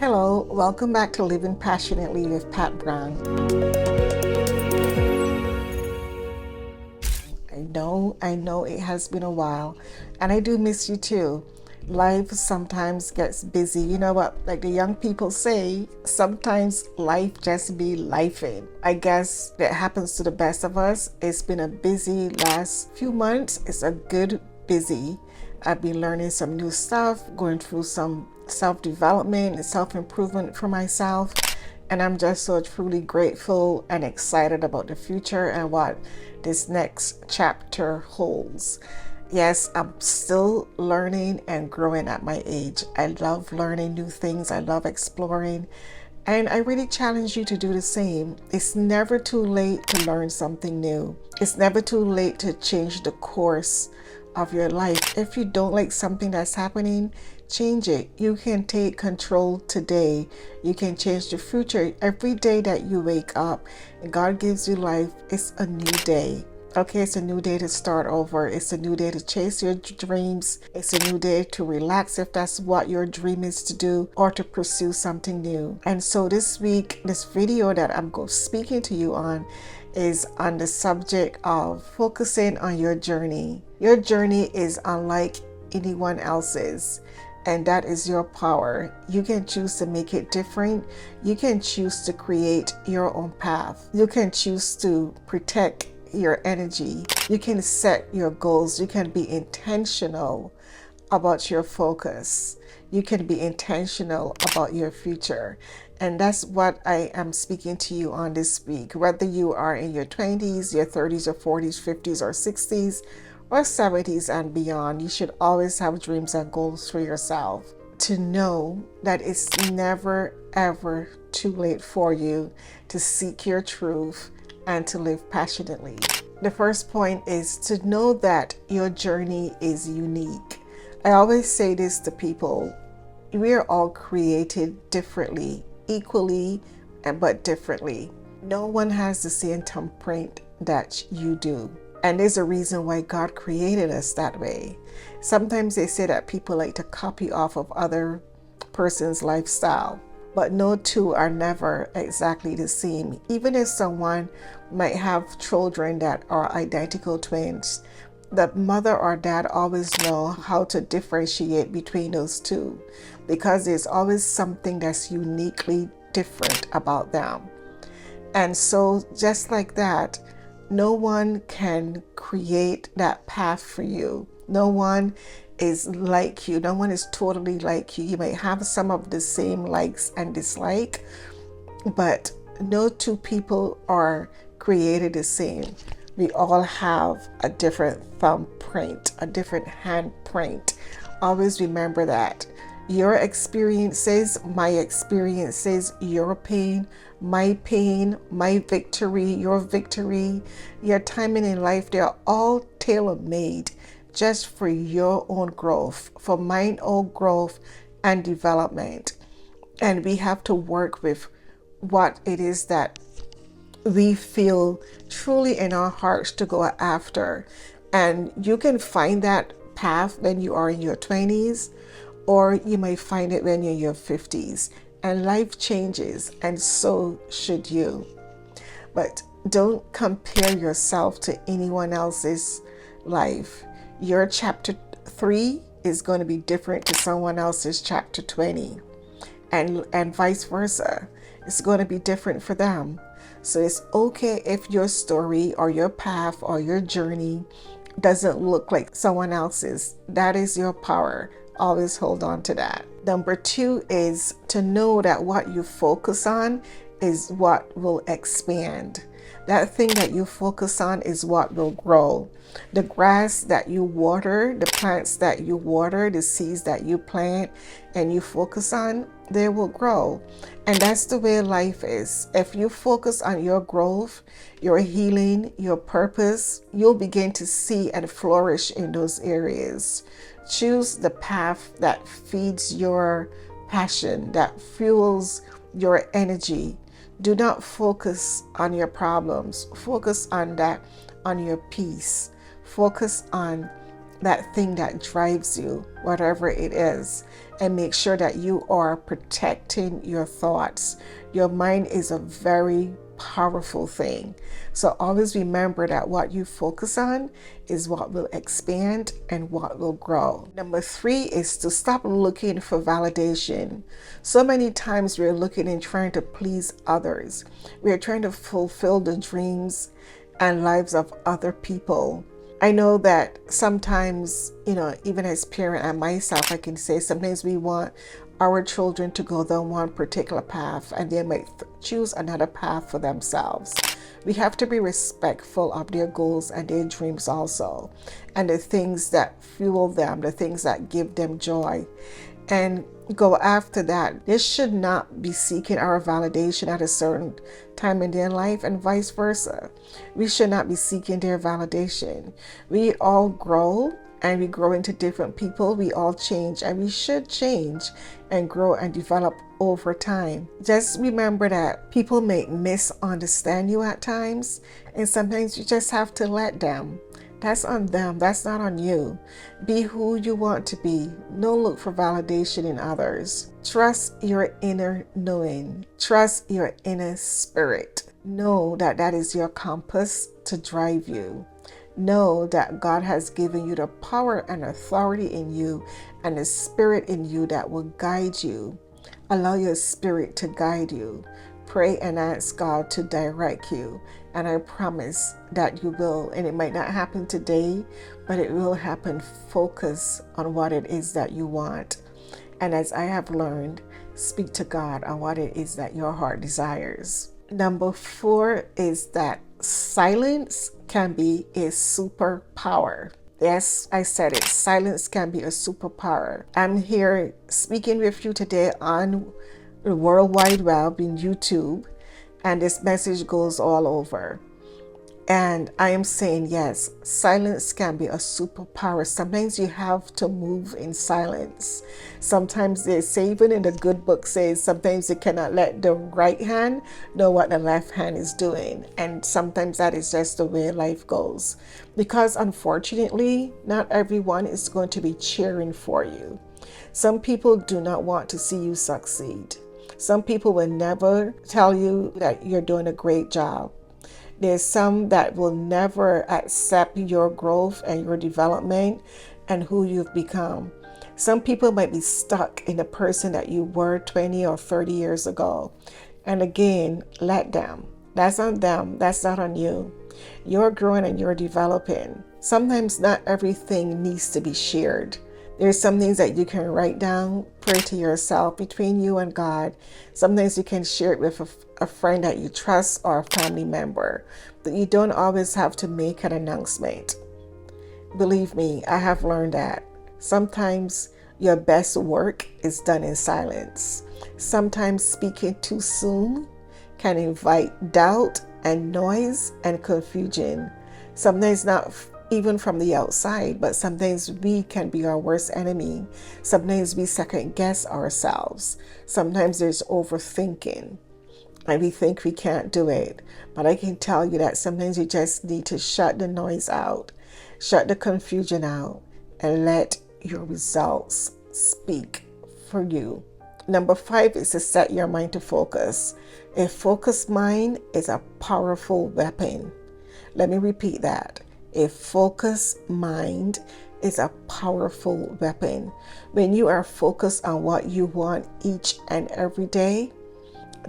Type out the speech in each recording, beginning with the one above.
Hello, welcome back to Living Passionately with Pat Brown. I know it has been a while, and I do miss you too. Life sometimes gets busy. You know what, like the young people say, sometimes life just be lifing. I guess that happens to the best of us. It's been a busy last few months. It's a good busy. I've been learning some new stuff, going through some self-development and self-improvement for myself. And I'm just so truly grateful and excited about the future and what this next chapter holds. Yes, I'm still learning and growing at my age. I love learning new things. I love exploring. And I really challenge you to do the same. It's never too late to learn something new. It's never too late to change the course of your life. If you don't like something that's happening, change it. You can take control today. You can change the future. Every day that you wake up and God gives you life, it's a new day. Okay, it's a new day to start over. It's a new day to chase your dreams. It's a new day to relax if that's what your dream is to do, or to pursue something new. And so this week, this video that I'm speaking to you on is on the subject of focusing on your journey. Your journey is unlike anyone else's, and that is your power. You can choose to make it different. You can choose to create your own path. You can choose to protect your energy. You can set your goals. You can be intentional about your focus. You can be intentional about your future. And that's what I am speaking to you on this week. Whether you are in your 20s, your 30s, or 40s, 50s, or 60s, or 70s and beyond, you should always have dreams and goals for yourself. To know that it's never, ever too late for you to seek your truth and to live passionately. The first point is to know that your journey is unique. I always say this to people. We are all created differently, equally, but differently. No one has the same thumbprint that you do. And there's a reason why God created us that way. Sometimes they say that people like to copy off of other person's lifestyle, but no two are never exactly the same. Even if someone might have children that are identical twins, the mother or dad always know how to differentiate between those two, because there's always something that's uniquely different about them. And so just like that, no one can create that path for you. No one is like you. No one is totally like you. You may have some of the same likes and dislike, but no two people are created the same. We all have a different thumbprint, a different handprint. Always remember that. Your experiences, my experiences, your pain, my victory, your timing in life, they're all tailor-made just for your own growth, for mine own growth and development. And we have to work with what it is that we feel truly in our hearts to go after. And you can find that path when you are in your 20s, or you may find it when you're in your 50s. And life changes, and so should you. But don't compare yourself to anyone else's life. Your chapter 3 is going to be different to someone else's chapter 20, and vice versa. It's going to be different for them. So it's okay if your story or your path or your journey doesn't look like someone else's. That is your power. Always hold on to that. Number 2 is to know that what you focus on is what will expand. That thing that you focus on is what will grow. The grass that you water, the plants that you water, the seeds that you plant and you focus on, they will grow. And that's the way life is. If you focus on your growth, your healing, your purpose, you'll begin to see and flourish in those areas. Choose the path that feeds your passion, that fuels your energy. Do not focus on your problems. Focus on your peace. Focus on that thing that drives you, whatever it is. and make sure that you are protecting your thoughts. Your mind is a very powerful thing. So always remember that what you focus on is what will expand and what will grow. Number 3 is to stop looking for validation. So many times we're looking and trying to please others. We're trying to fulfill the dreams and lives of other people. I know that sometimes, even as parent and myself, I can say sometimes we want our children to go down one particular path and they might choose another path for themselves. We have to be respectful of their goals and their dreams also, and the things that fuel them, the things that give them joy, and go after that. They should not be seeking our validation at a certain time in their life, and vice versa. We should not be seeking their validation. We all grow and we grow into different people. We all change, and we should change and grow and develop over time. Just remember that people may misunderstand you at times, and sometimes you just have to let them. That's on them. That's not on you. Be who you want to be. Don't look for validation in others. Trust your inner knowing. Trust your inner spirit. Know that that is your compass to drive you. Know that God has given you the power and authority in you and the spirit in you that will guide you. Allow your spirit to guide you. Pray and ask God to direct you. And I promise that you will. And it might not happen today, but it will happen. Focus on what it is that you want. And as I have learned, speak to God on what it is that your heart desires. Number 4 is that silence can be a superpower. Yes, I said it. Silence can be a superpower. I'm here speaking with you today on the World Wide Web, in YouTube, and this message goes all over. And I am saying, yes, silence can be a superpower. Sometimes you have to move in silence. Sometimes they say, even in the good book says, sometimes you cannot let the right hand know what the left hand is doing. And sometimes that is just the way life goes. Because unfortunately, not everyone is going to be cheering for you. Some people do not want to see you succeed. Some people will never tell you that you're doing a great job. There's some that will never accept your growth and your development and who you've become. Some people might be stuck in the person that you were 20 or 30 years ago. And again, let them. That's on them. That's not on you. You're growing and you're developing. Sometimes not everything needs to be shared. There's some things that you can write down, pray to yourself between you and God. Sometimes you can share it with a friend that you trust or a family member, but you don't always have to make an announcement. Believe me, I have learned that. Sometimes your best work is done in silence. Sometimes speaking too soon can invite doubt and noise and confusion. Sometimes not even from the outside, but sometimes we can be our worst enemy. Sometimes we second guess ourselves. Sometimes there's overthinking and we think we can't do it. But I can tell you that sometimes you just need to shut the noise out, shut the confusion out, and let your results speak for you. Number 5 is to set your mind to focus. A focused mind is a powerful weapon. Let me repeat that. A focused mind is a powerful weapon. When you are focused on what you want each and every day,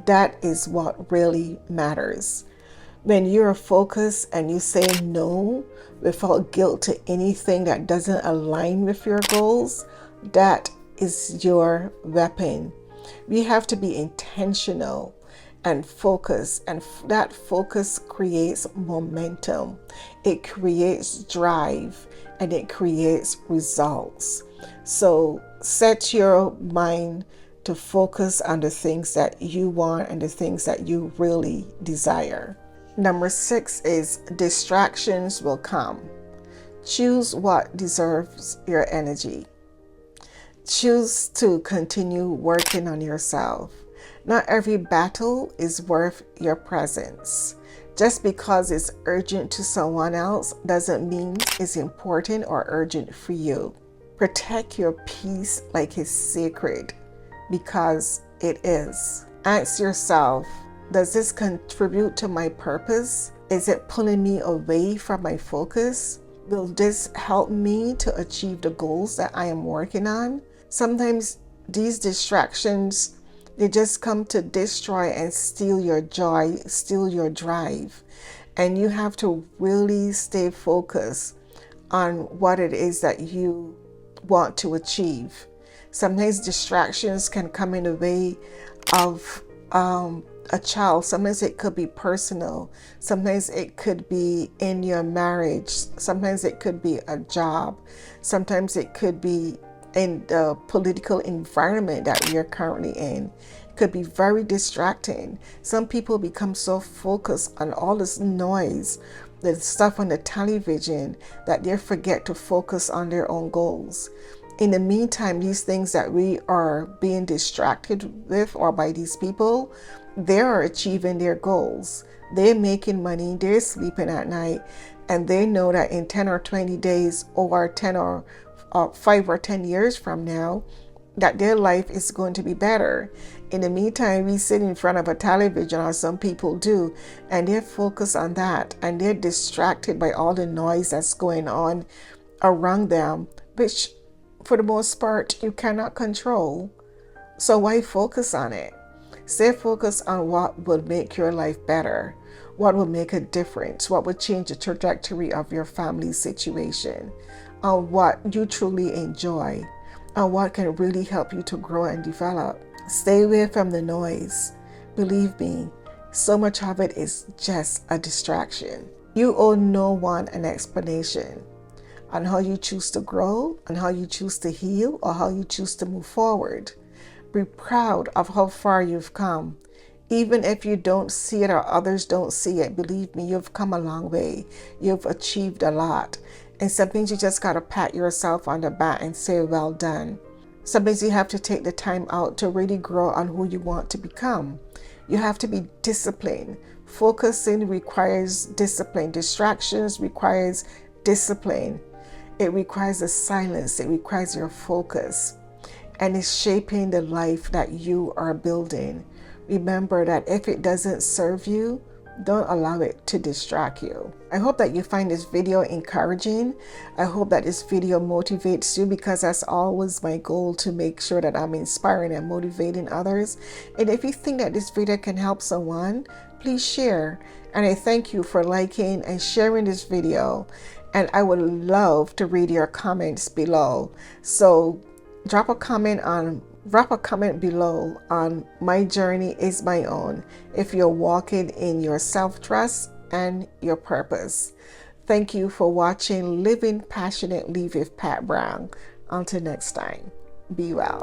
that is what really matters. When you are focused and you say no without guilt to anything that doesn't align with your goals, that is your weapon. We have to be intentional and focus, and that focus creates momentum, it creates drive, and it creates results. So set your mind to focus on the things that you want and the things that you really desire. Number 6 is distractions will come. Choose what deserves your energy. Choose to continue working on yourself. Not every battle is worth your presence. Just because it's urgent to someone else doesn't mean it's important or urgent for you. Protect your peace like it's sacred, because it is. Ask yourself, does this contribute to my purpose? Is it pulling me away from my focus? Will this help me to achieve the goals that I am working on? Sometimes these distractions, they just come to destroy and steal your joy, steal your drive. And you have to really stay focused on what it is that you want to achieve. Sometimes distractions can come in the way of a child. Sometimes it could be personal. Sometimes it could be in your marriage. Sometimes it could be a job. Sometimes it could be in the political environment that we are currently in. It could be very distracting. Some people become so focused on all this noise, the stuff on the television, that they forget to focus on their own goals. In the meantime, these things that we are being distracted with, or by these people, they are achieving their goals. They're making money, they're sleeping at night, and they know that in 10 or 20 days, or 10 or 5 or 10 years from now, that their life is going to be better. In the meantime, we sit in front of a television, or some people do, and they're focused on that, and they're distracted by all the noise that's going on around them, which for the most part you cannot control. So why focus on it? Stay focused on what will make your life better, what will make a difference, what will change the trajectory of your family situation, on what you truly enjoy, on what can really help you to grow and develop. Stay away from the noise. Believe me, so much of it is just a distraction. You owe no one an explanation on how you choose to grow, on how you choose to heal, or how you choose to move forward. Be proud of how far you've come. Even if you don't see it or others don't see it, believe me, you've come a long way. You've achieved a lot. And some things you just got to pat yourself on the back and say, well done. Some things you have to take the time out to really grow on who you want to become. You have to be disciplined. Focusing requires discipline. Distractions requires discipline. It requires a silence. It requires your focus. And it's shaping the life that you are building. Remember that if it doesn't serve you, don't allow it to distract you. I hope that you find this video encouraging. I hope that this video motivates you, because that's always my goal, to make sure that I'm inspiring and motivating others. And if you think that this video can help someone, please share. And I thank you for liking and sharing this video. And I would love to read your comments below. So drop a comment below on My Journey Is My Own, if you're walking in your self-trust and your purpose. Thank you for watching Living Passionately with Pat Brown. Until next time, be well.